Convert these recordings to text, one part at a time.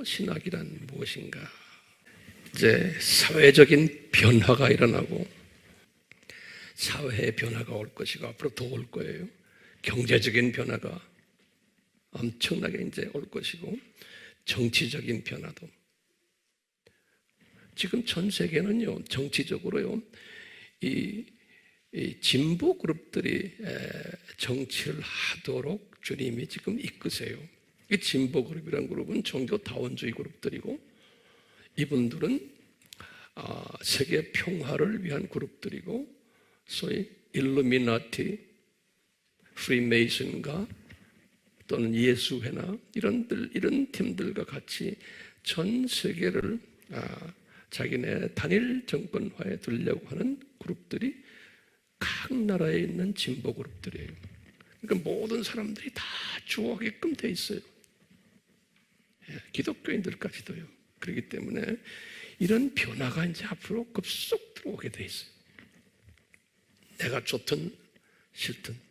신학이란 무엇인가? 이제 사회적인 변화가 일어나고 사회의 변화가 올 것이고 앞으로 더 올 거예요. 경제적인 변화가 엄청나게 이제 올 것이고 정치적인 변화도. 지금 전 세계는요, 정치적으로요, 이 진보 그룹들이 정치를 하도록 주님이 지금 이끄세요. 이 진보 그룹이라는 그룹은 종교 다원주의 그룹들이고, 이분들은 세계 평화를 위한 그룹들이고, 소위 일루미나티, 프리메이슨과 또는 예수회나 이런 팀들과 같이 전 세계를 자기네 단일 정권화에 두려고 하는 그룹들이 각 나라에 있는 진보 그룹들이에요. 그러니까 모든 사람들이 다 좋아하게끔 돼 있어요. 기독교인들까지도요. 그렇기 때문에 이런 변화가 이제 앞으로 급속 들어오게 돼 있어요. 내가 좋든 싫든.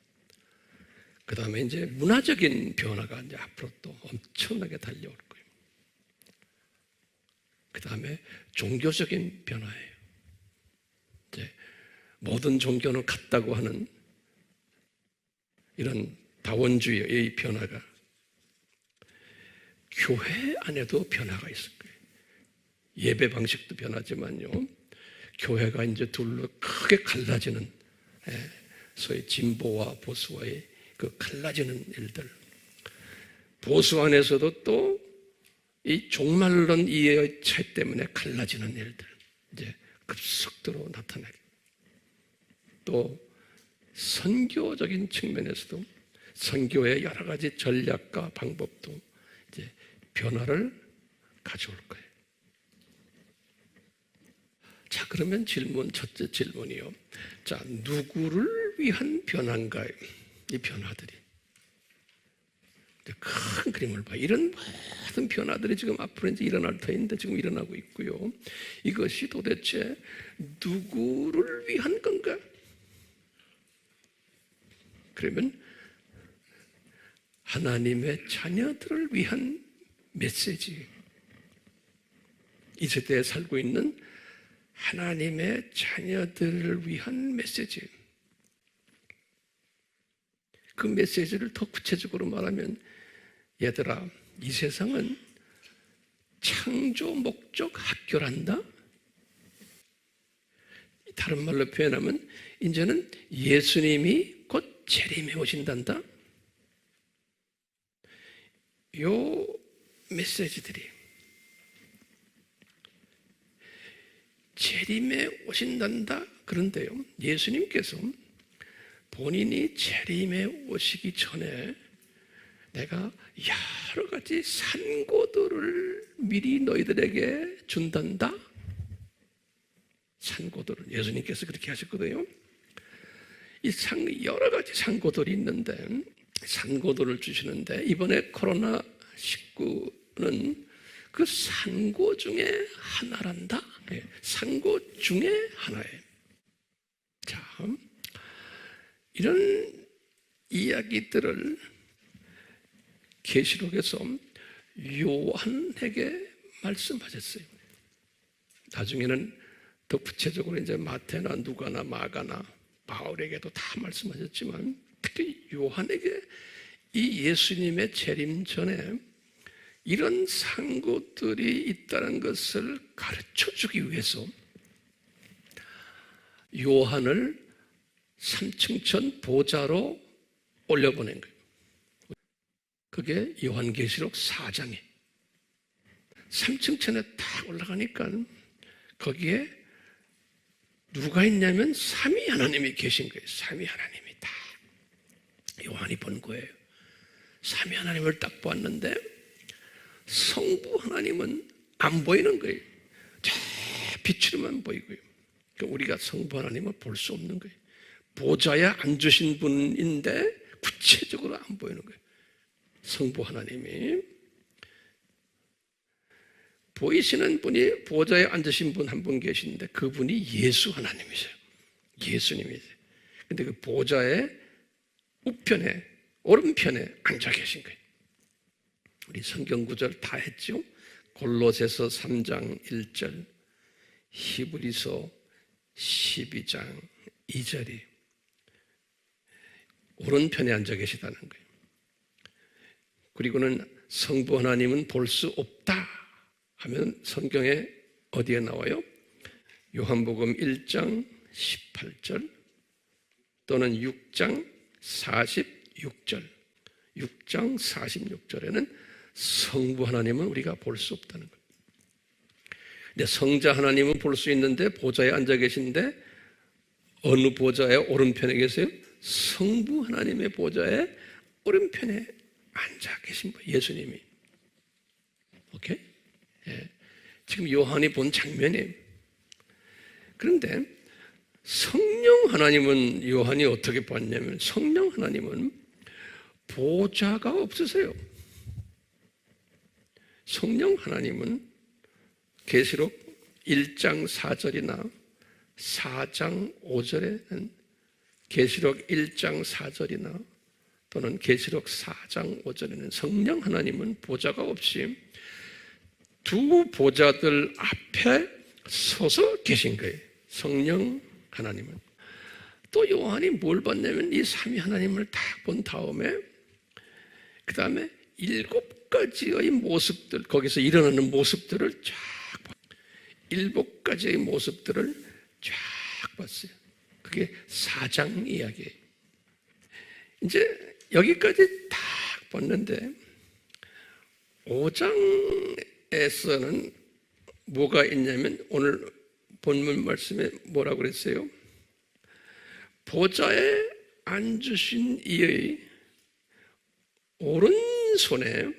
그 다음에 이제 문화적인 변화가 이제 앞으로 또 엄청나게 달려올 거예요. 그 다음에 종교적인 변화예요. 이제 모든 종교는 같다고 하는 이런 다원주의의 변화가 교회 안에도 변화가 있을 거예요. 예배 방식도 변하지만요, 교회가 이제 둘로 크게 갈라지는, 소위 진보와 보수와의 그 갈라지는 일들, 보수 안에서도 또 이 종말론 이해의 차이 때문에 갈라지는 일들 이제 급속도로 나타나게. 또 선교적인 측면에서도 선교의 여러 가지 전략과 방법도 이제 변화를 가져올 거예요. 자, 그러면 첫째 질문이요. 자, 누구를 위한 변화인가요? 이 변화들이. 큰 그림을 봐. 이런 모든 변화들이 지금 앞으로 이제 일어날 터인데 지금 일어나고 있고요. 이것이 도대체 누구를 위한 건가? 그러면 하나님의 자녀들을 위한 메시지. 이 세대에 살고 있는 하나님의 자녀들을 위한 메시지. 그 메시지를 더 구체적으로 말하면, 얘들아, 이 세상은 창조 목적 학교란다. 다른 말로 표현하면 이제는 예수님이 곧 재림해 오신단다. 요 메시지들이 재림해 오신단다. 그런데요, 예수님께서 본인이 재림해 오시기 전에 내가 여러 가지 산고들을 미리 너희들에게 준단다. 산고들을 예수님께서 그렇게 하셨거든요. 이 여러 가지 산고들이 있는데, 산고들을 주시는데, 이번에 코로나19는 그 산고 중에 하나란다. 산고 중에 하나예요. 자, 이런 이야기들을 계시록에서 요한에게 말씀하셨어요. 나중에는 더 구체적으로 이제 마태나 누가나 마가나 바울에게도 다 말씀하셨지만, 특히 요한에게 이 예수님의 재림 전에 이런 상고들이 있다는 것을 가르쳐 주기 위해서 요한을 삼층천 보좌로 올려보낸 거예요. 그게 요한계시록 4장에 3층천에 딱 올라가니까 거기에 누가 있냐면 삼위 하나님이 계신 거예요. 삼위 하나님이 다 요한이 본 거예요. 삼위 하나님을 딱 보았는데 성부 하나님은 안 보이는 거예요. 저 빛으로만 보이고요. 그러니까 우리가 성부 하나님을 볼 수 없는 거예요. 보좌에 앉으신 분인데 구체적으로 안 보이는 거예요. 성부 하나님이. 보이시는 분이 보좌에 앉으신 분 한 분 계시는데 그분이 예수 하나님이세요. 예수님이세요. 근데 그 보좌의 우편에, 오른편에 앉아 계신 거예요. 우리 성경 구절 다 했죠? 골로새서 3장 1절, 히브리서 12장 2절이 오른편에 앉아 계시다는 거예요. 그리고는 성부 하나님은 볼 수 없다 하면 성경에 어디에 나와요? 요한복음 1장 18절 또는 6장 46절. 6장 46절에는 성부 하나님은 우리가 볼 수 없다는 거예요. 근데 성자 하나님은 볼 수 있는데 보좌에 앉아 계신데 어느 보좌의 오른편에 계세요? 성부 하나님의 보좌에 오른편에 앉아 계신 거예요. 예수님이. 오케이? 예. 지금 요한이 본 장면이에요. 그런데 성령 하나님은 요한이 어떻게 봤냐면 성령 하나님은 보좌가 없으세요. 성령 하나님은 계시록 1장 4절이나 4장 5절에는 계시록 1장 4절이나 또는 계시록 4장 5절에는 성령 하나님은 보좌가 없이 두 보좌들 앞에 서서 계신 거예요. 성령 하나님은. 또 요한이 뭘 봤냐면 이 삼위 하나님을 딱 본 다음에 그 다음에 7가지의 모습들, 거기서 일어나는 모습들을 쫙 봤어요. 7가지의 모습들을 쫙 봤어요. 그게 4장 이야기예요. 이제 여기까지 딱 봤는데 5장에서는 뭐가 있냐면 오늘 본문 말씀에 뭐라고 그랬어요? 보좌에 앉으신 이의 오른손에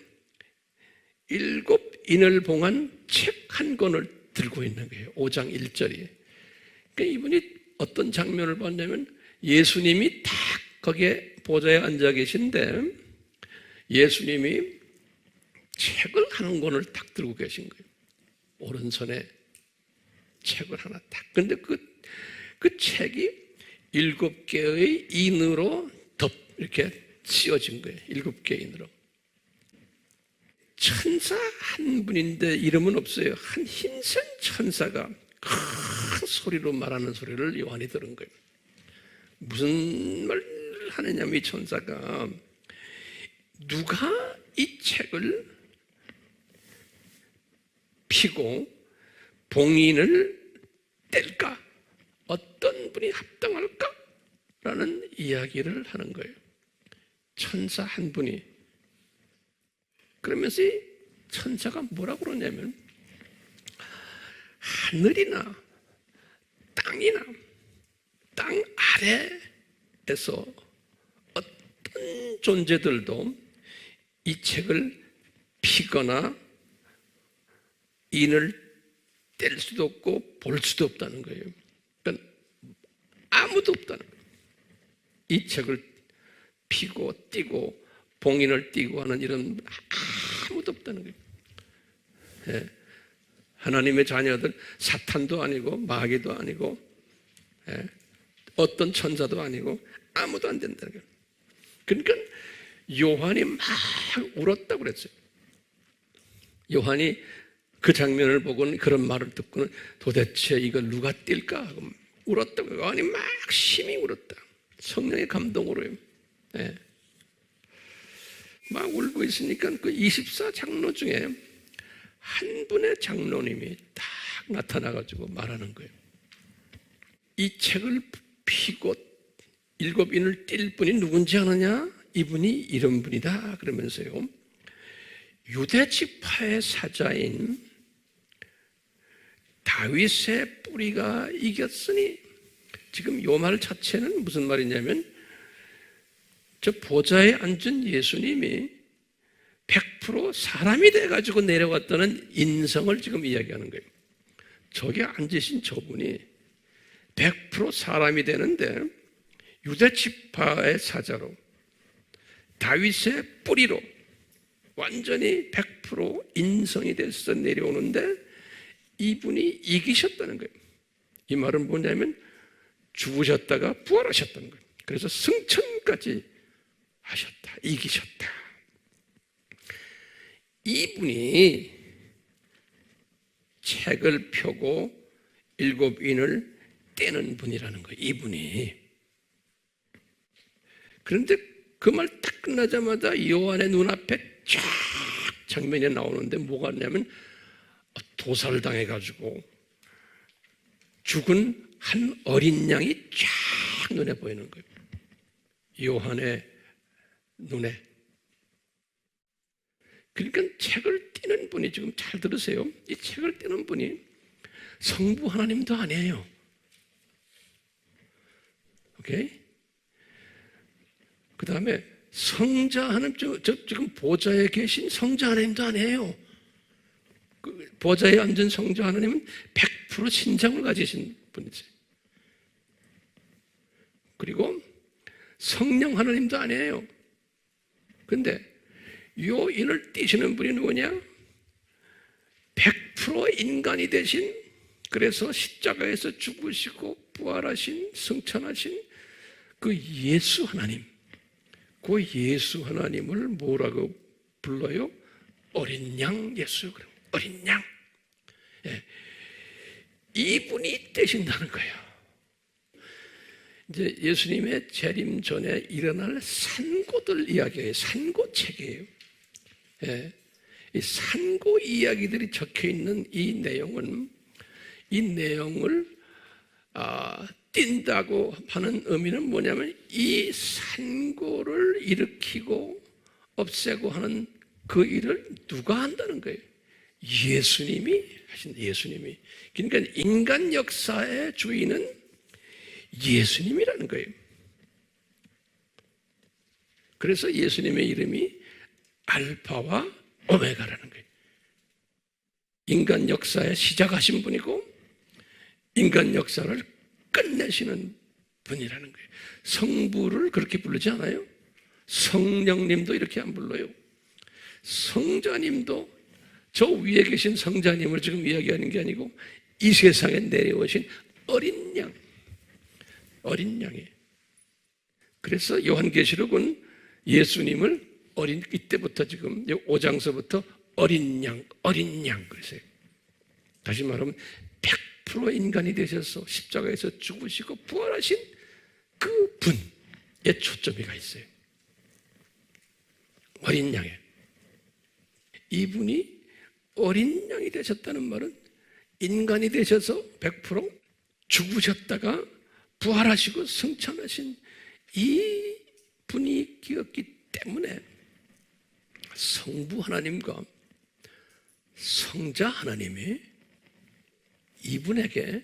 7 인을 봉한 책 한 권을 들고 있는 거예요. 5장 1절이. 그러니까 이분이 어떤 장면을 봤냐면 예수님이 딱 거기에 보좌에 앉아 계신데 예수님이 책을 한 권을 딱 들고 계신 거예요. 오른손에 책을 하나 딱. 근데 그 책이 7개의 인으로 이렇게 씌워진 거예요. 7개 인으로. 천사 한 분인데 이름은 없어요. 한 힘센 천사가 큰 소리로 말하는 소리를 요한이 들은 거예요. 무슨 말을 하느냐면 이 천사가 누가 이 책을 피고 봉인을 뗄까? 어떤 분이 합당할까? 라는 이야기를 하는 거예요. 천사 한 분이. 그러면서 이 천사가 뭐라고 그러냐면 하늘이나 땅이나 땅 아래에서 어떤 존재들도 이 책을 피거나 인을 뗄 수도 없고 볼 수도 없다는 거예요. 그러니까 아무도 없다는 거예요. 이 책을 피고 띄고 봉인을 띄고 하는 이런 아무도 없다는 거예요. 예. 하나님의 자녀들 사탄도 아니고 마귀도 아니고 예. 어떤 천사도 아니고 아무도 안 된다는 거예요. 그러니까 요한이 막 울었다고 그랬어요. 요한이 그 장면을 보고는 그런 말을 듣고는 도대체 이걸 누가 뛸까 하고 울었다고. 요한이 막 심히 울었다. 성령의 감동으로요. 예. 막 울고 있으니까 그 24장로 중에 한 분의 장로님이 딱 나타나가지고 말하는 거예요. 이 책을 피고 7인을 띨 분이 누군지 아느냐? 이분이 이런 분이다. 그러면서요. 유대 지파의 사자인 다윗의 뿌리가 이겼으니, 지금 요 말 자체는 무슨 말이냐면 저 보좌에 앉은 예수님이 100% 사람이 돼가지고 내려왔다는 인성을 지금 이야기하는 거예요. 저기 앉으신 저분이 100% 사람이 되는데 유대 지파의 사자로 다윗의 뿌리로 완전히 100% 인성이 돼서 내려오는데 이분이 이기셨다는 거예요. 이 말은 뭐냐면 죽으셨다가 부활하셨다는 거예요. 그래서 승천까지 하셨다. 이기셨다. 이분이 책을 펴고 7인을 떼는 분이라는 거예요. 이분이. 그런데 그 말 딱 끝나자마자 요한의 눈앞에 쫙 장면이 나오는데 뭐가 있냐면 도살을 당해가지고 죽은 한 어린 양이 쫙 눈에 보이는 거예요. 요한의 눈에. 그러니까 책을 떼는 분이, 지금 잘 들으세요. 이 책을 떼는 분이 성부 하나님도 아니에요. 오케이? 그 다음에 성자 하나님, 지금 보좌에 계신 성자 하나님도 아니에요. 그 보좌에 앉은 성자 하나님은 100% 신장을 가지신 분이세요. 그리고 성령 하나님도 아니에요. 근데 요 인을 띄시는 분이 누구냐? 100% 인간이 되신, 그래서 십자가에서 죽으시고 부활하신, 승천하신 그 예수 하나님, 그 예수 하나님을 뭐라고 불러요? 어린 양 예수. 어린 양. 예. 이분이 되신다는 거예요. 이제 예수님의 재림 전에 일어날 산고들 이야기예요. 산고책이에요. 예. 이 산고 이야기들이 적혀 있는 이 내용은, 이 내용을 띈다고 하는 의미는 뭐냐면 이 산고를 일으키고 없애고 하는 그 일을 누가 한다는 거예요? 예수님이 하신다. 예수님이. 그러니까 인간 역사의 주인은 예수님이라는 거예요. 그래서 예수님의 이름이 알파와 오메가라는 거예요. 인간 역사에 시작하신 분이고 인간 역사를 끝내시는 분이라는 거예요. 성부를 그렇게 부르지 않아요? 성령님도 이렇게 안 불러요. 성자님도 저 위에 계신 성자님을 지금 이야기하는 게 아니고 이 세상에 내려오신 어린 양, 어린 양이에요. 그래서 요한계시록은 예수님을 이때부터 지금 5장서부터 어린 양, 어린 양 그러세요. 다시 말하면 100% 인간이 되셔서 십자가에서 죽으시고 부활하신 그 분의 초점이 가 있어요. 어린 양에. 이분이 어린 양이 되셨다는 말은 인간이 되셔서 100% 죽으셨다가 부활하시고 승천하신 이 분이 있기 때문에 성부 하나님과 성자 하나님이 이분에게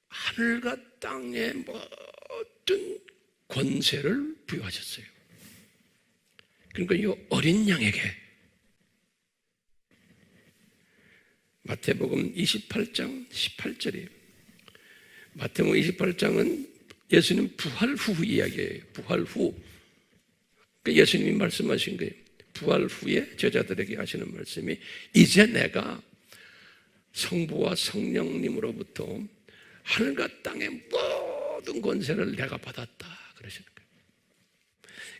하늘과 땅의 모든 권세를 부여하셨어요. 그러니까 이 어린 양에게 마태복음 28장 18절이에요. 마태복음 28장은 예수님 부활 후 이야기예요. 부활 후. 그러니까 예수님이 말씀하신 거예요. 부활 후에 제자들에게 하시는 말씀이 이제 내가 성부와 성령님으로부터 하늘과 땅의 모든 권세를 내가 받았다 그러시는 거예요.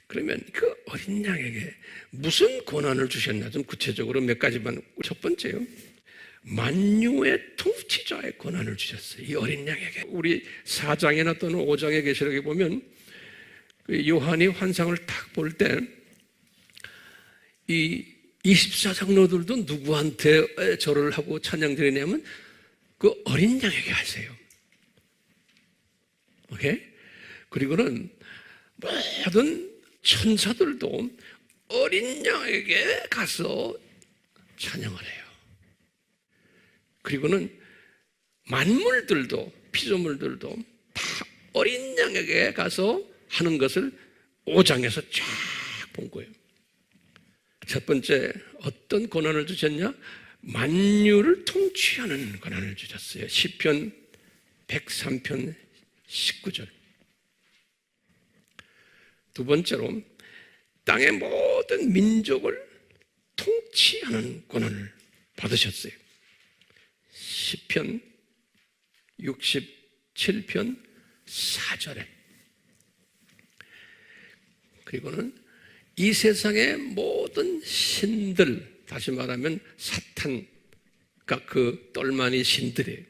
그러면 그 어린 양에게 무슨 권한을 주셨나 좀 구체적으로 몇 가지만. 첫 번째요, 만유의 통치자의 권한을 주셨어요. 이 어린 양에게. 우리 4장이나 또는 5장의 계시록에 보면 요한이 환상을 딱 볼 때 이 24장로들도 누구한테 절을 하고 찬양 드리냐면 그 어린 양에게 하세요. 오케이? 그리고는 모든 천사들도 어린 양에게 가서 찬양을 해요. 그리고는 만물들도, 피조물들도 다 어린 양에게 가서 하는 것을 5장에서 쫙 본 거예요. 첫 번째, 어떤 권한을 주셨냐? 만유를 통치하는 권한을 주셨어요. 시편 103편 19절. 두 번째로, 땅의 모든 민족을 통치하는 권한을 받으셨어요. 시편 67편 4절에. 그리고는 이 세상의 모든 신들, 다시 말하면 사탄, 그 똘마니 신들의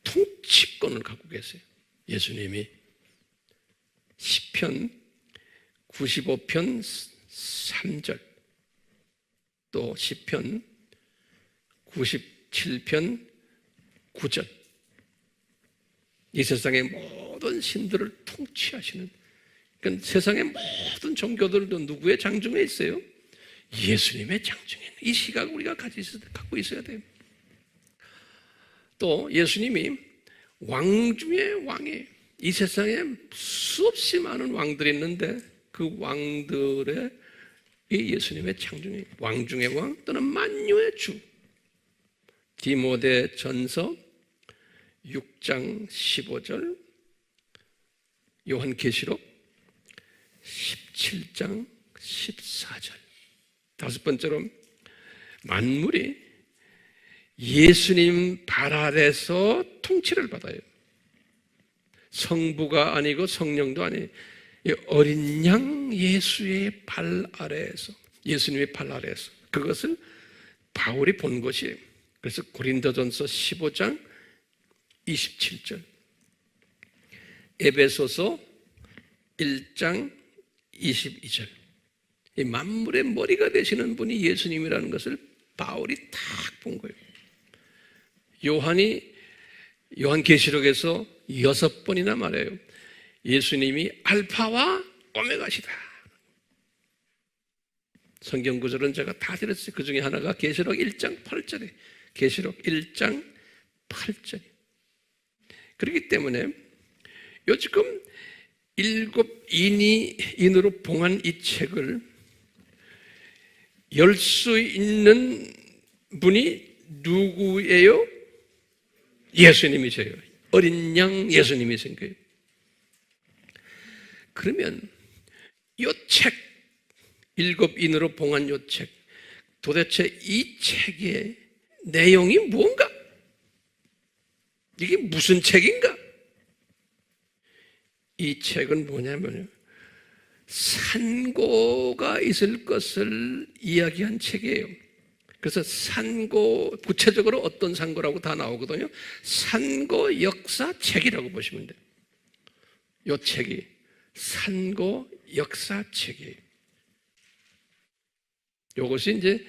통치권을 갖고 계세요. 예수님이 시편 95편 3절 또 시편 97편 9절 이 세상의 모든 신들을 통치하시는, 그러니까 세상의 모든 종교들도 누구의 장중에 있어요? 예수님의 장중에 있는 이 시각을 우리가 갖고 있어야 돼요. 또 예수님이 왕 중에 왕이에요. 이 세상에 수없이 많은 왕들이 있는데 그 왕들의 이 예수님의 장중에 왕 중의 왕 또는 만유의 주. 디모데 전서 6장 15절, 요한계시록 17장 14절. 다섯 번째로 만물이 예수님 발 아래서 통치를 받아요. 성부가 아니고 성령도 아니에요. 어린 양 예수의 발 아래에서, 예수님의 발 아래에서 그것을 바울이 본 것이에요. 그래서 고린도전서 15장 27절, 에베소서 1장 22절. 이 만물의 머리가 되시는 분이 예수님이라는 것을 바울이 딱 본 거예요. 요한이 요한계시록에서 6번이나 말해요. 예수님이 알파와 오메가시다. 성경 구절은 제가 다 드렸어요. 그 중에 하나가 계시록 1장 8절에 계시록 1장 8절. 그렇기 때문에 요 지금 7인으로 봉한 이 책을 열 수 있는 분이 누구예요? 예수님이세요. 어린 양 예수님이신 거예요. 그러면 이 책, 7인으로 봉한 이 책, 도대체 이 책의 내용이 무언가? 이게 무슨 책인가? 이 책은 뭐냐면요, 산고가 있을 것을 이야기한 책이에요. 그래서 산고, 구체적으로 어떤 산고라고 다 나오거든요. 산고 역사책이라고 보시면 돼요. 이 책이 산고 역사책이에요. 이것이 이제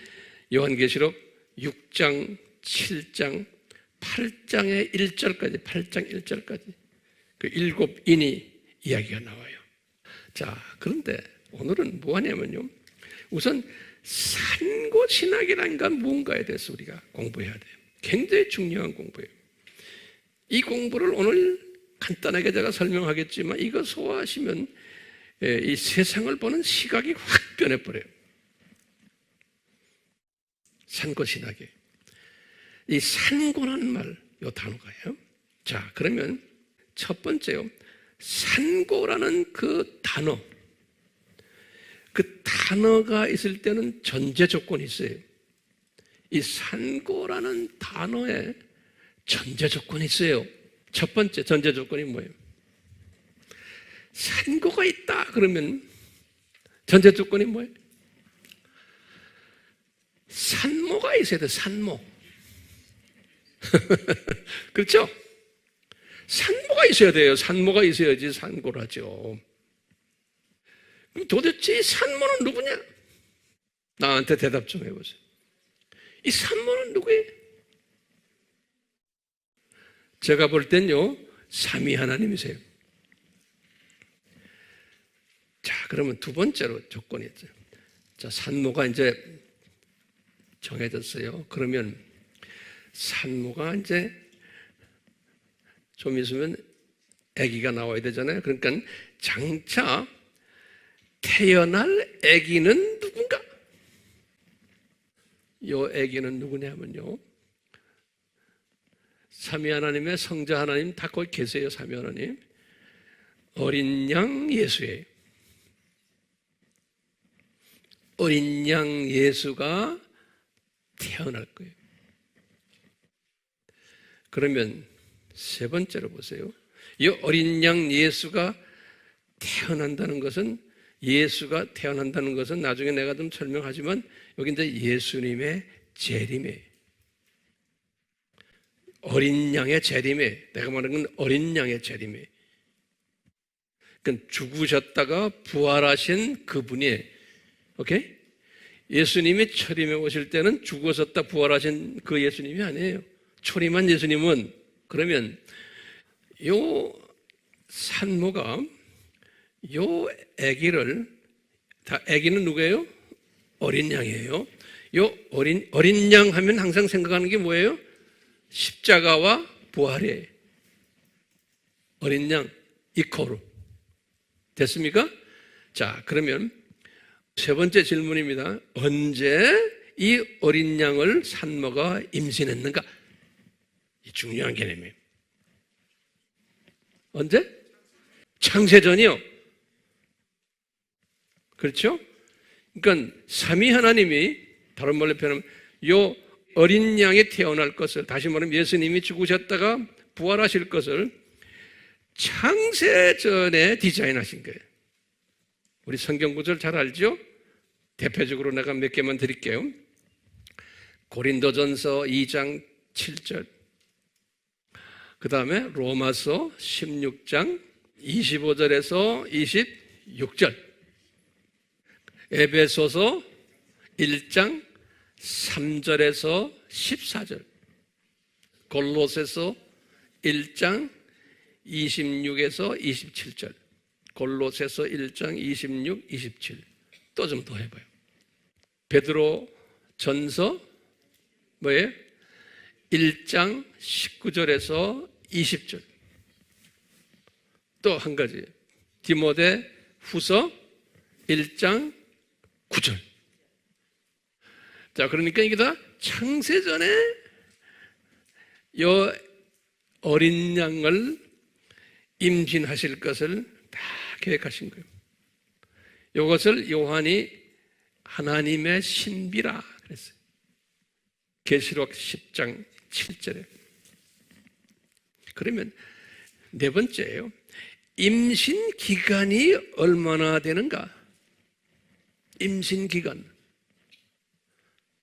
요한계시록 6장, 7장, 8장의 1절까지, 8장 1절까지 그 7인이 이야기가 나와요. 자, 그런데 오늘은 뭐 하냐면요, 우선 산고신학이라는 건 무언가에 대해서 우리가 공부해야 돼요. 굉장히 중요한 공부예요. 이 공부를 오늘 간단하게 제가 설명하겠지만 이거 소화하시면 이 세상을 보는 시각이 확 변해버려요. 산고신학이. 이 산고라는 말, 이 단어가요. 자, 그러면 첫 번째요, 산고라는 그 단어, 그 단어가 있을 때는 전제 조건이 있어요. 이 산고라는 단어에 전제 조건이 있어요. 첫 번째 전제 조건이 뭐예요? 산고가 있다 그러면 전제 조건이 뭐예요? 산모가 있어야 돼. 산모. 그렇죠? 산모가 있어야 돼요. 산모가 있어야지 산고라죠. 그럼 도대체 이 산모는 누구냐? 나한테 대답 좀 해보세요. 이 산모는 누구예요? 제가 볼 땐요, 삼위 하나님이세요. 자, 그러면 두 번째로 조건이 있죠. 자, 산모가 이제 정해졌어요. 그러면 산모가 이제 좀 있으면 아기가 나와야 되잖아요. 그러니까 장차 태어날 아기는 누군가? 이 아기는 누구냐면요, 삼위 하나님의 성자 하나님 다 거기 계세요. 삼위 하나님. 어린 양 예수예요. 어린 양 예수가 태어날 거예요. 그러면 세 번째로 보세요. 이 어린 양 예수가 태어난다는 것은, 예수가 태어난다는 것은 나중에 내가 좀 설명하지만 여기 이제 예수님의 재림이에요. 어린 양의 재림에, 내가 말하는 건 어린 양의 재림에. 그러니까 죽으셨다가 부활하신 그분이, 오케이? 예수님이 초림에 오실 때는 죽으셨다 부활하신 그 예수님이 아니에요. 초림한 예수님은, 그러면 요 산모가 요 아기를, 다 아기는 누구예요? 어린 양이에요. 요 어린 양 하면 항상 생각하는 게 뭐예요? 십자가와 부활이에요. 어린 양 이코로. 됐습니까? 자, 그러면 세 번째 질문입니다. 언제 이 어린 양을 산모가 임신했는가? 이 중요한 개념이에요. 언제? 창세전이요. 그렇죠? 그러니까 삼위 하나님이, 다른 말로 표현하면 요 어린 양이 태어날 것을, 다시 말하면 예수님이 죽으셨다가 부활하실 것을 창세전에 디자인하신 거예요. 우리 성경 구절 잘 알죠? 대표적으로 내가 몇 개만 드릴게요. 고린도전서 2장 7절, 그 다음에 로마서 16장 25절에서 26절, 에베소서 1장 3절에서 14절, 골로새서 1장 26에서 27절, 골로새서 1장 26, 27. 또 좀 더 해봐요. 베드로 전서 뭐예요? 1장 19절에서 20절. 또 한 가지, 디모데 후서 1장 9절. 자, 그러니까 이게 다 창세전에 요 어린 양을 임신하실 것을 다 계획하신 거예요. 이것을 요한이 하나님의 신비라 그랬어요. 계시록 10장 7절에. 그러면 네 번째예요. 임신 기간이 얼마나 되는가? 임신 기간.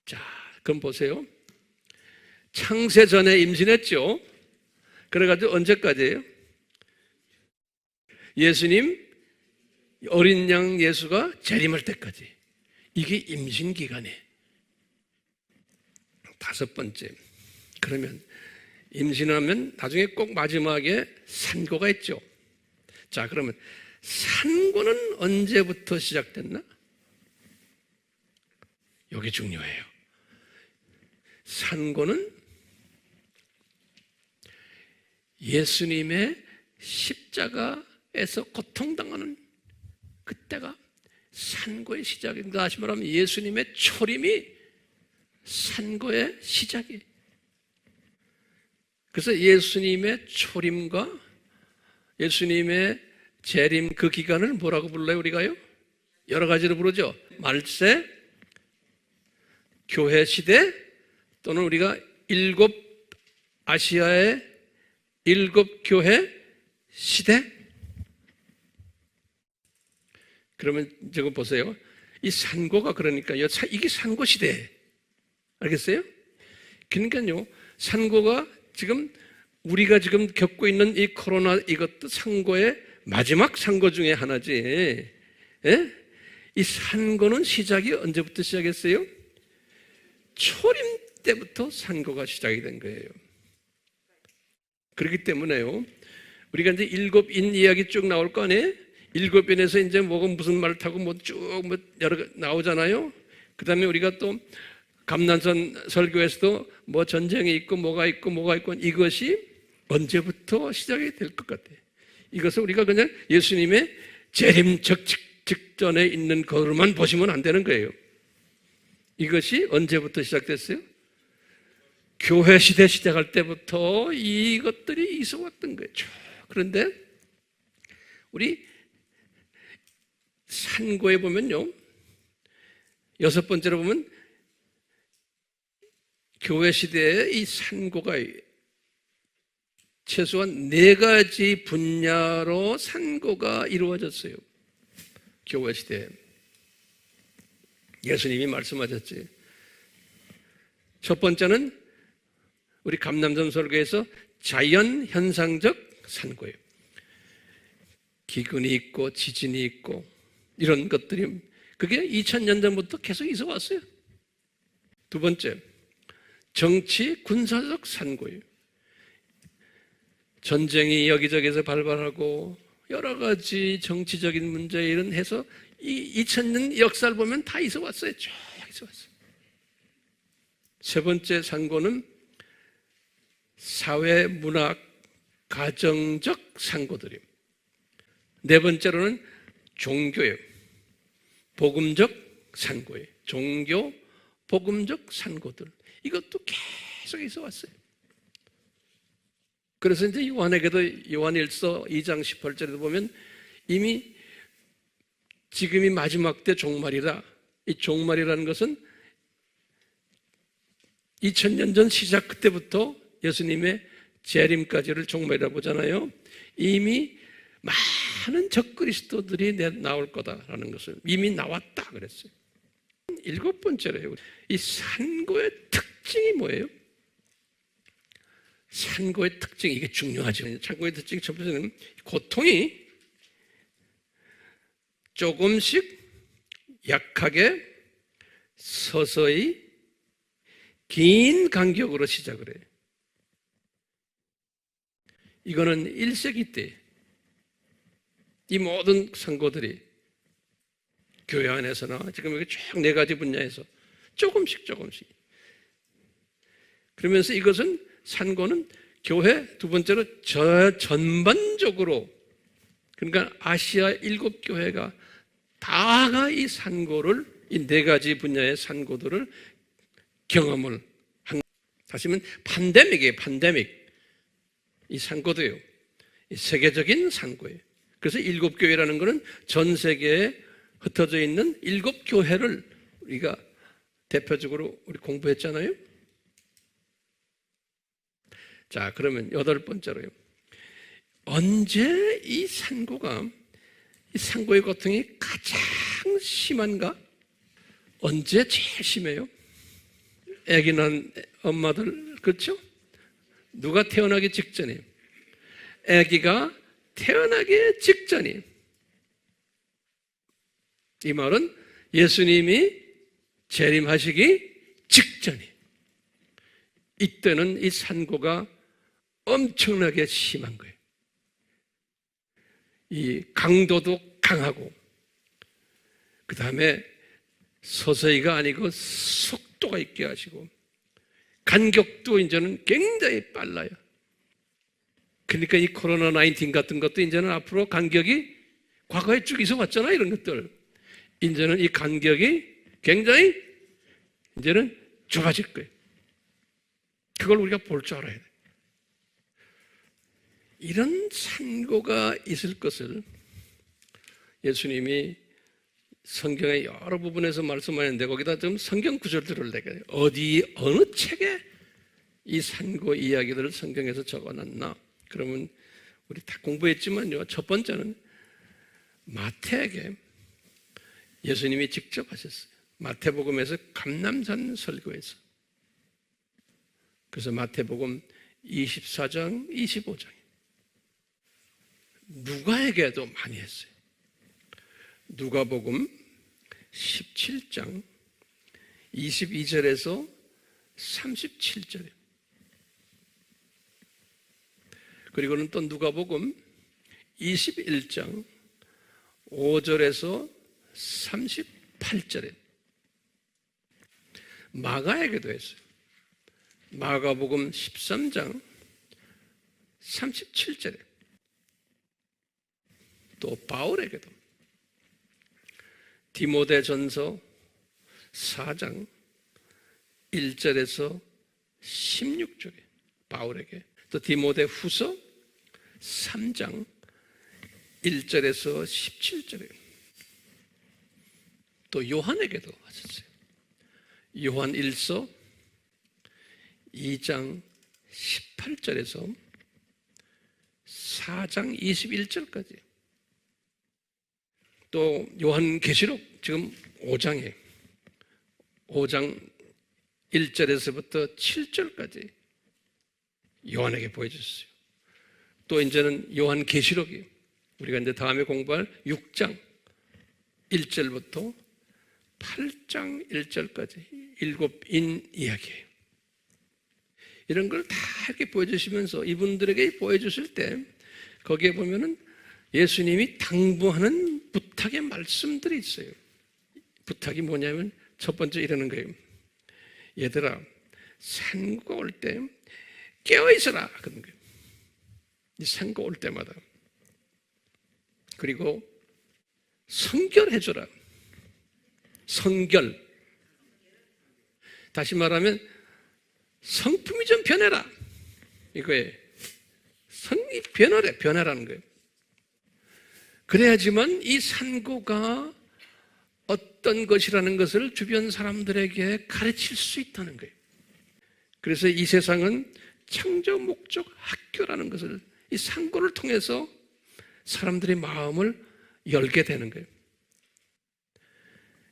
자, 그럼 보세요. 창세 전에 임신했죠. 그래가지고 언제까지예요? 예수님 어린 양 예수가 재림할 때까지. 이게 임신 기간이에요. 다섯 번째. 그러면 임신하면 나중에 꼭 마지막에 산고가 있죠. 자, 그러면 산고는 언제부터 시작됐나? 여기 중요해요. 산고는 예수님의 십자가에서 고통당하는 그때가 산고의 시작입니다. 다시 말하면 예수님의 초림이 산고의 시작이에요. 그래서 예수님의 초림과 예수님의 재림 그 기간을 뭐라고 불러요, 우리가요? 여러 가지로 부르죠. 말세, 교회 시대, 또는 우리가 아시아의 일곱 교회 시대. 그러면 저거 보세요. 이 산고가 그러니까요, 이게 산고 시대. 알겠어요? 그러니까요, 산고가 지금 우리가 지금 겪고 있는 이 코로나 이것도 산고의 마지막 산고 중에 하나지. 예? 이 산고는 시작이 언제부터 시작했어요? 초림 때부터 산고가 시작이 된 거예요. 그렇기 때문에요, 우리가 이제 일곱인 이야기 쭉 나올 거 아니에요? 일곱인에서 이제 뭐가 무슨 말을 타고 쭉 여러 나오잖아요. 그 다음에 우리가 또 감난선 설교에서도 뭐 전쟁이 있고 뭐가 있고 이것이 언제부터 시작이 될 것 같아요. 이것을 우리가 그냥 예수님의 재림 직전에 있는 것으로만 보시면 안 되는 거예요. 이것이 언제부터 시작됐어요? 교회 시대 시작할 때부터 이것들이 있어왔던 거예요. 그런데 우리 산고에 보면요, 여섯 번째로 보면 교회 시대에 이 산고가 최소한 네 가지 분야로 산고가 이루어졌어요. 교회 시대에. 예수님이 말씀하셨지. 첫 번째는 우리 감남선 설교에서 자연 현상적 산고예요. 기근이 있고 지진이 있고 이런 것들이 그게 2000년 전부터 계속 있어 왔어요. 두 번째, 정치 군사적 산고예요. 전쟁이 여기저기서 발발하고 여러 가지 정치적인 문제 이런 해서 이 2000년 역사를 보면 다 있어 왔어요. 쭉 있어 왔어요. 세 번째 산고는 사회, 문학, 가정적 산고들이에요. 네 번째로는 종교예요. 복음적 산고예요. 종교, 복음적 산고들. 이것도 계속 있어 왔어요. 그래서 이제 요한에게도 요한일서 2장 18절에도 보면 이미 지금이 마지막 때 종말이라, 이 종말이라는 것은 2000년 전 시작 그때부터 예수님의 재림까지를 종말이라고 보잖아요. 이미 많은 적그리스도들이 나올 거다라는 것을 이미 나왔다 그랬어요. 일곱 번째로요. 이 산고의 특징이 뭐예요? 산고의 특징, 이게 중요하죠. 산고의 특징 첫 번째는 고통이 조금씩 약하게 서서히 긴 간격으로 시작을 해요. 이거는 1세기 때 이 모든 산고들이 교회 안에서나 지금 여기 쭉 네 가지 분야에서 조금씩 그러면서 이것은 산고는 교회 두 번째로 전반적으로 그러니까 아시아 7교회가 다가 이 산고를 이 네 가지 분야의 산고들을 경험을 한 다시 말하면 팬데믹이에요. 팬데믹. 이 산고도요. 이 세계적인 산고예요. 그래서 7교회라는 것은 전 세계에 흩어져 있는 7교회를 우리가 대표적으로 우리 공부했잖아요. 자, 그러면 여덟 번째로요. 언제 이 산고의 고통이 가장 심한가? 언제 제일 심해요? 아기 낳은 엄마들, 그렇죠? 누가 태어나기 직전이에요. 아기가 태어나기 직전이에요. 이 말은 예수님이 재림하시기 직전이에요. 이때는 이 산고가 엄청나게 심한 거예요. 이 강도도 강하고 그 다음에 서서히가 아니고 속도가 있게 하시고 간격도 이제는 굉장히 빨라요. 그러니까 이 코로나19 같은 것도 이제는 앞으로 간격이 과거에 쭉 있어 왔잖아요. 이런 것들. 이제는 이 간격이 굉장히 이제는 좁아질 거예요. 그걸 우리가 볼 줄 알아야 돼요. 이런 산고가 있을 것을 예수님이 성경의 여러 부분에서 말씀하는데 거기다 좀 성경 구절들을 내가 어느 책에 이 산고 이야기들을 성경에서 적어놨나? 그러면 우리 다 공부했지만요. 첫 번째는 마태에게 예수님이 직접 하셨어요. 마태복음에서 감람산 설교에서. 그래서 마태복음 24장, 25장. 누가에게도 많이 했어요. 누가복음 17장 22절에서 37절에 그리고는 또 누가복음 21장 5절에서 38절에 마가에게도 했어요. 마가복음 13장 37절에 또 바울에게도 디모데전서 4장 1절에서 16절에 바울에게 또 디모데후서 3장 1절에서 17절에 또 요한에게도 하셨어요. 요한 1서 2장 18절에서 4장 21절까지 또 요한계시록 지금 5장 1절에서부터 7절까지 요한에게 보여줬어요. 또 이제는 요한계시록이 우리가 이제 다음에 공부할 6장 1절부터 8장 1절까지 7인 이야기예요. 이런 걸 다 이렇게 보여주시면서 이분들에게 보여주실 때 거기에 보면은 예수님이 당부하는 부탁의 말씀들이 있어요. 부탁이 뭐냐면 첫 번째 이러는 거예요. 얘들아, 산고가 올 때 깨어있어라. 그런 거예요. 이 산고 올 때마다. 그리고 성결해줘라. 성결. 다시 말하면 성품이 좀 변해라. 이거예요. 성이 변하래. 변하라는 거예요. 그래야지만 이 산고가 어떤 것이라는 것을 주변 사람들에게 가르칠 수 있다는 거예요. 그래서 이 세상은 창조 목적 학교라는 것을 이 산고를 통해서 사람들의 마음을 열게 되는 거예요.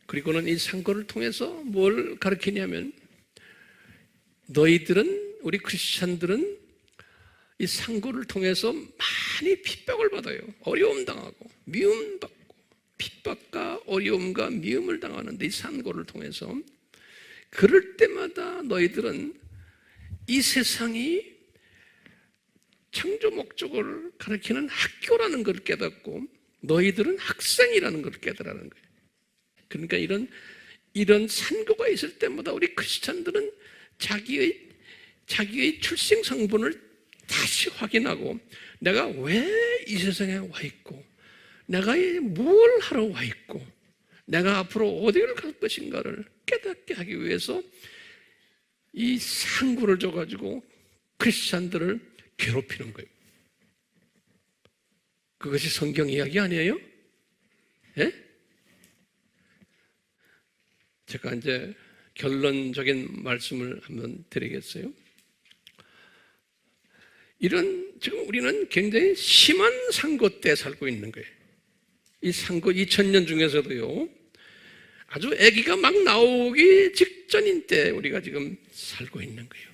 그리고는 이 산고를 통해서 뭘 가르치냐면 너희들은, 우리 크리스찬들은 이 산고를 통해서 많이 핍박을 받아요. 어려움 당하고 미움 받고 핍박과 어려움과 미움을 당하는데 이 산고를 통해서 그럴 때마다 너희들은 이 세상이 창조 목적을 가르치는 학교라는 걸 깨닫고 너희들은 학생이라는 걸 깨달으라는 거예요. 그러니까 이런 산고가 있을 때마다 우리 크리스찬들은 자기의 출생 성분을 다시 확인하고 내가 왜 이 세상에 와 있고 내가 뭘 하러 와 있고 내가 앞으로 어디를 갈 것인가를 깨닫게 하기 위해서 이 상구를 줘가지고 크리스찬들을 괴롭히는 거예요. 그것이 성경 이야기 아니에요? 예? 제가 이제 결론적인 말씀을 한번 드리겠어요. 지금 우리는 굉장히 심한 상고 때 살고 있는 거예요. 이 상고 2000년 중에서도요, 아주 아기가 막 나오기 직전인 때 우리가 지금 살고 있는 거예요.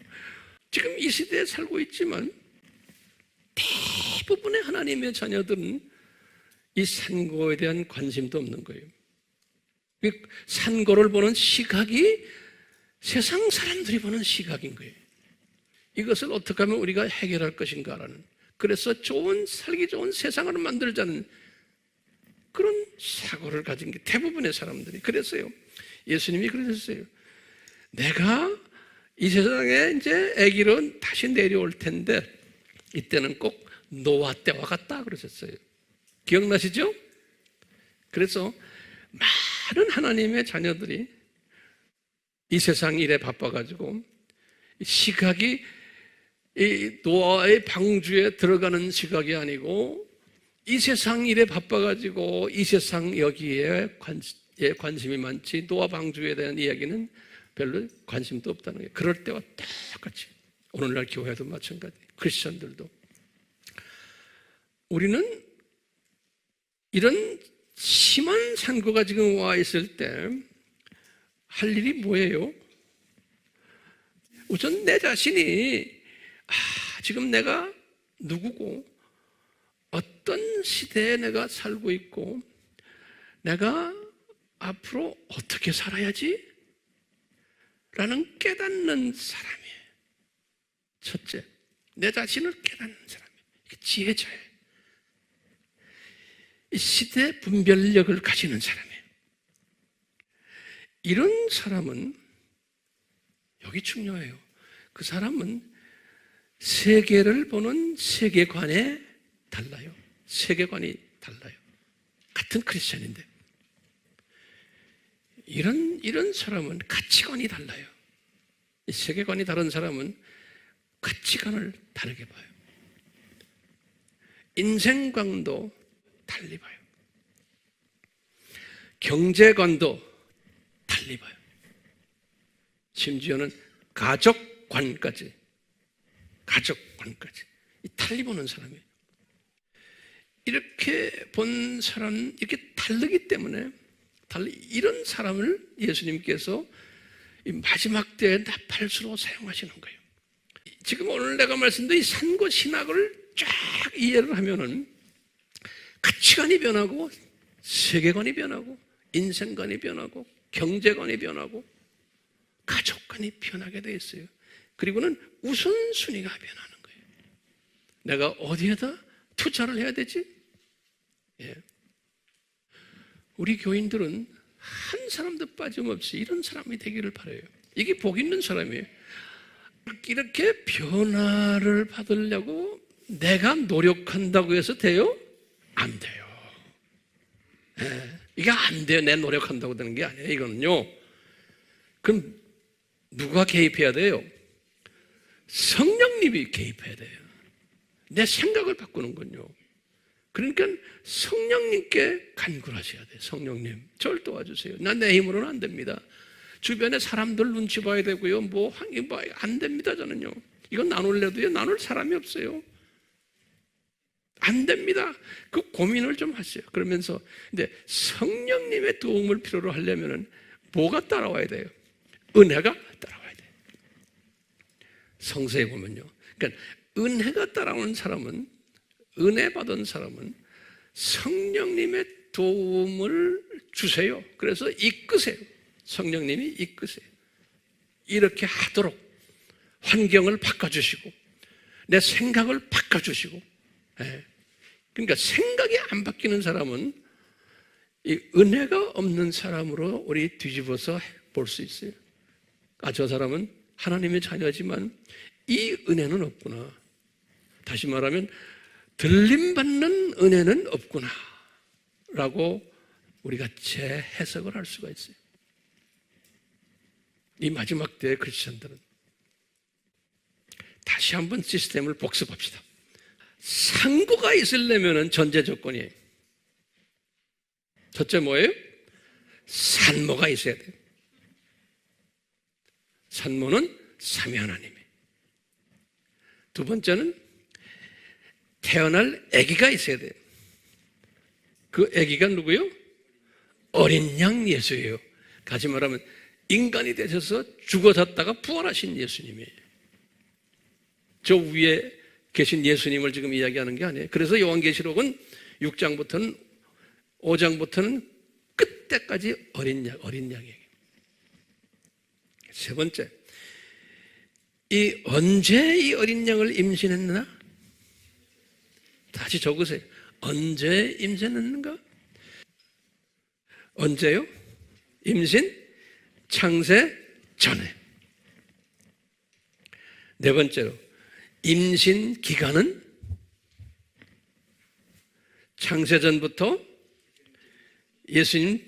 지금 이 시대에 살고 있지만 대부분의 하나님의 자녀들은 이 산고에 대한 관심도 없는 거예요. 산고를 보는 시각이 세상 사람들이 보는 시각인 거예요. 이것을 어떻게 하면 우리가 해결할 것인가라는, 그래서 살기 좋은 세상을 만들자는 그런 사고를 가진 게 대부분의 사람들이. 그래서요, 예수님이 그러셨어요. 내가 이 세상에 이제 아기로 다시 내려올 텐데 이때는 꼭 노아 때와 같다 그러셨어요. 기억나시죠? 그래서 많은 하나님의 자녀들이 이 세상 일에 바빠가지고 시각이 이 노아의 방주에 들어가는 시각이 아니고 이 세상 일에 바빠가지고 이 세상 여기에 관심이 많지 노아 방주에 대한 이야기는 별로 관심도 없다는 거예요. 그럴 때와 똑같이 오늘날 교회도 마찬가지, 크리스천들도. 우리는 이런 심한 산고가 지금 와 있을 때 할 일이 뭐예요? 우선 내 자신이 지금 내가 누구고 어떤 시대에 내가 살고 있고 내가 앞으로 어떻게 살아야지? 라는 깨닫는 사람이에요. 첫째, 내 자신을 깨닫는 사람이에요. 이게 지혜자예요. 이 시대 분별력을 가지는 사람이에요. 이런 사람은 여기 중요해요. 그 사람은 세계를 보는 세계관에 달라요. 세계관이 달라요. 같은 크리스천인데 이런 사람은 가치관이 달라요. 이 세계관이 다른 사람은 가치관을 다르게 봐요. 인생관도 달리 봐요. 경제관도 달리 봐요. 심지어는 가족관까지 달리 보는 사람이에요. 이렇게 본 사람, 이렇게 다르기 때문에 이런 사람을 예수님께서 이 마지막 때에 나팔수로 사용하시는 거예요. 지금 오늘 내가 말씀드린 산고 신학을 쫙 이해를 하면은 가치관이 변하고 세계관이 변하고 인생관이 변하고 경제관이 변하고 가족관이 변하게 돼 있어요. 그리고는 우선순위가 변하는 거예요. 내가 어디에다 투자를 해야 되지? 예. 우리 교인들은 한 사람도 빠짐없이 이런 사람이 되기를 바라요. 이게 복 있는 사람이에요. 이렇게 변화를 받으려고 내가 노력한다고 해서 돼요? 안 돼요. 예. 이게 안 돼요. 내 노력한다고 되는 게 아니에요. 이거는요. 그럼 누가 개입해야 돼요? 성령님이 개입해야 돼요. 내 생각을 바꾸는군요. 그러니까 성령님께 간구하셔야 돼요. 성령님, 저를 도와주세요. 난 내 힘으로는 안 됩니다. 주변에 사람들 눈치 봐야 되고요. 안 됩니다, 저는요. 이건 나눌래도요, 나눌 사람이 없어요. 안 됩니다. 그 고민을 좀 하세요. 그러면서, 근데 성령님의 도움을 필요로 하려면은 뭐가 따라와야 돼요? 은혜가 따라와야 돼요. 성서에 보면요. 그러니까 은혜가 따라오는 사람은, 은혜 받은 사람은 성령님의 도움을 주세요. 그래서 이끄세요. 성령님이 이끄세요. 이렇게 하도록 환경을 바꿔주시고 내 생각을 바꿔주시고. 그러니까 생각이 안 바뀌는 사람은 이 은혜가 없는 사람으로 우리 뒤집어서 볼 수 있어요. 저 사람은 하나님의 자녀지만 이 은혜는 없구나. 다시 말하면 들림받는 은혜는 없구나 라고 우리가 재해석을 할 수가 있어요. 이 마지막 때의 크리스천들은 다시 한번 시스템을 복습합시다. 상고가 있으려면 전제 조건이에요. 첫째 뭐예요? 산모가 있어야 돼요. 산모는 삼위 하나님이에요. 두 번째는 태어날 아기가 있어야 돼요. 그 아기가 누구요? 어린 양 예수예요. 다시 말하면 인간이 되셔서 죽어졌다가 부활하신 예수님이에요. 저 위에 계신 예수님을 지금 이야기하는 게 아니에요. 그래서 요한계시록은 6장부터는 5장부터는 끝때까지 어린 양이에요. 세 번째, 언제 이 어린 양을 임신했나? 다시 적으세요. 언제 임신했는가? 언제요? 임신 창세 전에. 네 번째로 임신 기간은 창세 전부터 예수님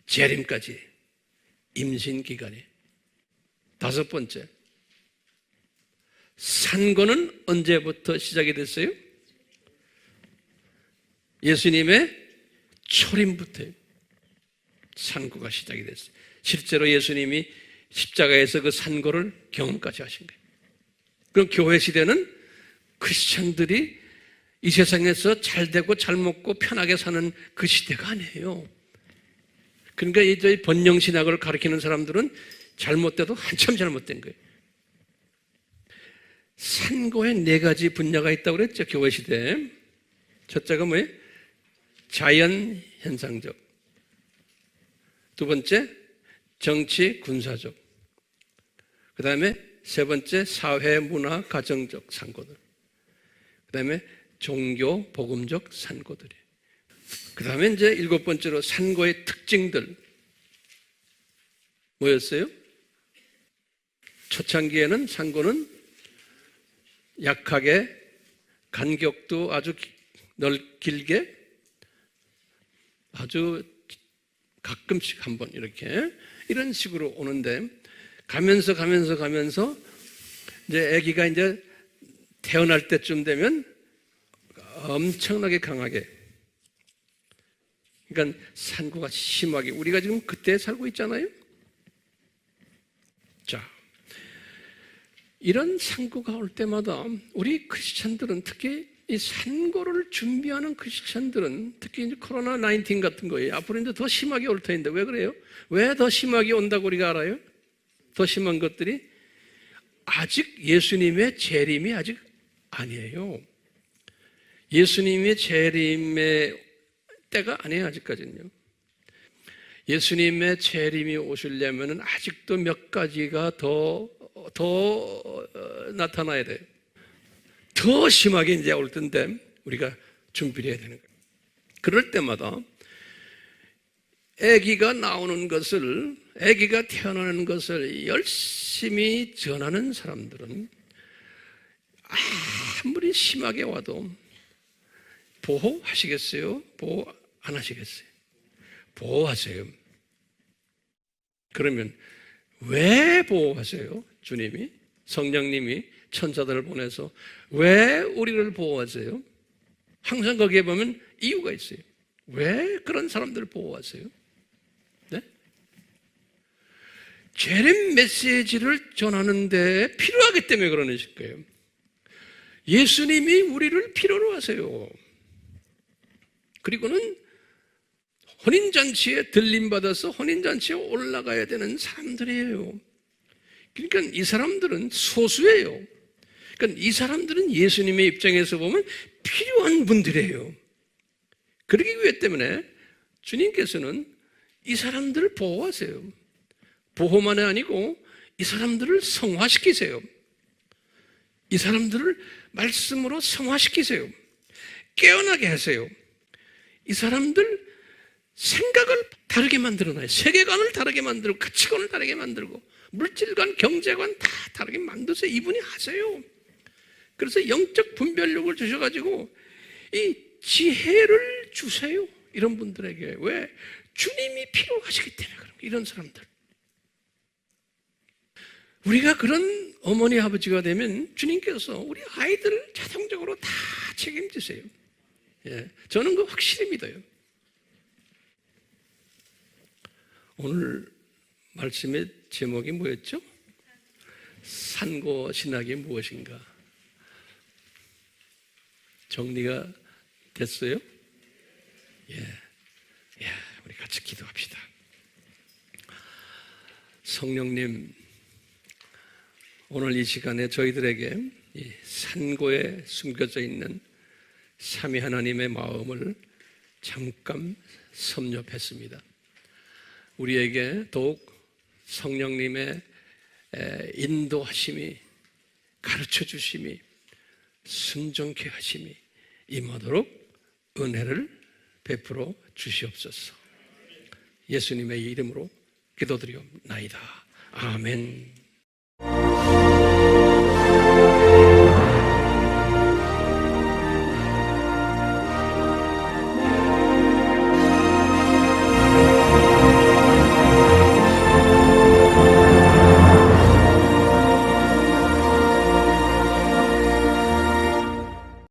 재림까지 임신 기간이. 다섯 번째, 산고는 언제부터 시작이 됐어요? 예수님의 초림부터 산고가 시작이 됐어요. 실제로 예수님이 십자가에서 그 산고를 경험까지 하신 거예요. 그럼 교회 시대는 크리스천들이 이 세상에서 잘 되고 잘 먹고 편하게 사는 그 시대가 아니에요. 그러니까 이 번영신학을 가르치는 사람들은 잘못돼도 한참 잘못된 거예요. 산고에 네 가지 분야가 있다고 그랬죠, 교회 시대에. 첫째가 뭐예요? 자연 현상적. 두 번째, 정치 군사적. 그 다음에 세 번째, 사회 문화 가정적 산고들. 그 다음에 종교 복음적 산고들이에요. 그 다음에 이제 일곱 번째로 산고의 특징들. 뭐였어요? 초창기에는 산고는 약하게 간격도 아주 길게 아주 가끔씩 한번 이렇게 이런 식으로 오는데 가면서 이제 아기가 이제 태어날 때쯤 되면 엄청나게 강하게, 그러니까 산고가 심하게, 우리가 지금 그때 살고 있잖아요. 자, 이런 산고가 올 때마다 우리 크리스천들은, 특히 이 산고를 준비하는 크리스천들은, 특히 이제 코로나 19 같은 거예요. 앞으로 이제 더 심하게 올 터인데 왜 그래요? 왜 더 심하게 온다고 우리가 알아요? 더 심한 것들이 아직 예수님의 재림이 아직 아니에요. 예수님의 재림의 때가 아니에요, 아직까지는요. 예수님의 재림이 오시려면 아직도 몇 가지가 더 나타나야 돼요. 더 심하게 이제 올 텐데 우리가 준비를 해야 되는 거예요. 그럴 때마다 아기가 나오는 것을, 아기가 태어나는 것을 열심히 전하는 사람들은 아무리 심하게 와도 보호하시겠어요? 보호 안 하시겠어요? 보호하세요. 그러면 왜 보호하세요? 주님이, 성령님이 천사들을 보내서 왜 우리를 보호하세요? 항상 거기에 보면 이유가 있어요. 왜 그런 사람들을 보호하세요? 네? 재림 메시지를 전하는데 필요하기 때문에 그러실 거예요. 예수님이 우리를 필요로 하세요. 그리고는 혼인잔치에 들림받아서 혼인잔치에 올라가야 되는 사람들이에요. 그러니까 이 사람들은 소수예요. 그러니까 이 사람들은 예수님의 입장에서 보면 필요한 분들이에요. 그러기 위해 때문에 주님께서는 이 사람들을 보호하세요. 보호만이 아니고 이 사람들을 성화시키세요. 이 사람들을 말씀으로 성화시키세요. 깨어나게 하세요. 이 사람들 생각을 다르게 만들어놔요. 세계관을 다르게 만들고 가치관을 다르게 만들고 물질관, 경제관 다 다르게 만드세요. 이분이 하세요. 그래서 영적 분별력을 주셔가지고 이 지혜를 주세요. 이런 분들에게. 왜? 주님이 필요하시기 때문에 그런 거예요. 이런 사람들. 우리가 그런 어머니 아버지가 되면 주님께서 우리 아이들을 자동적으로 다 책임지세요. 예, 저는 그거 확실히 믿어요. 오늘 말씀의 제목이 뭐였죠? 산고 신학이 무엇인가? 정리가 됐어요? 예. 우리 같이 기도합시다. 성령님, 오늘 이 시간에 저희들에게 이 산고에 숨겨져 있는 삼위 하나님의 마음을 잠깐 섭렵했습니다. 우리에게 더욱 성령님의 인도하심이, 가르쳐 주심이, 순종케 하심이 임하도록 은혜를 베풀어 주시옵소서. 예수님의 이름으로 기도드리옵나이다. 아멘.